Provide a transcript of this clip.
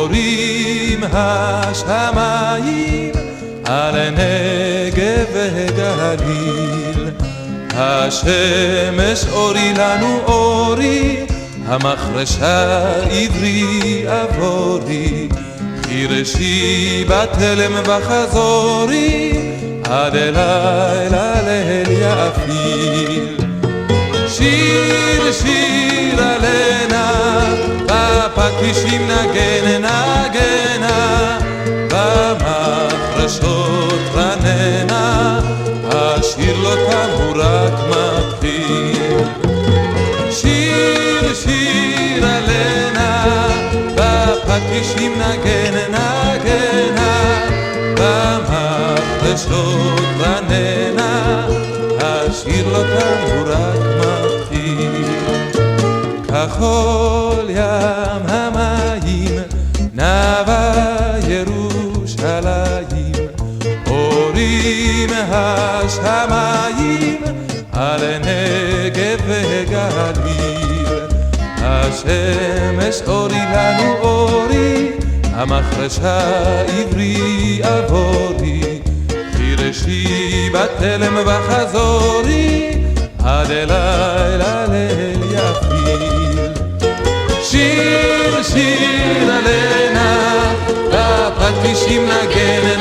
אורים השמיים על הנגב וגליל, השמש אורי לנו אורי, המחרשה עברי עבורי, חירשי בתלם וחזורי, עד אלילה ליל יפיל. שיר שיר עלנה, בפטישים נגן נגנה, במחרשות רננה, השיר לא תם הוא רק מתחיל. שיר שיר עלנה, בפטישים נגן נגנה, במחרשות רננה, השיר לא תם הוא רק מתחיל. כחול ים המים, נאווה ירושלים, אורים השמיים על נגב וגליל, השמש אורי לנו אורי, המחרשה עברי עבורי, חירשי בתלם וחזורי, עד אלילה ליל יפיל. שיר שיר עלנה, בפטישים נגן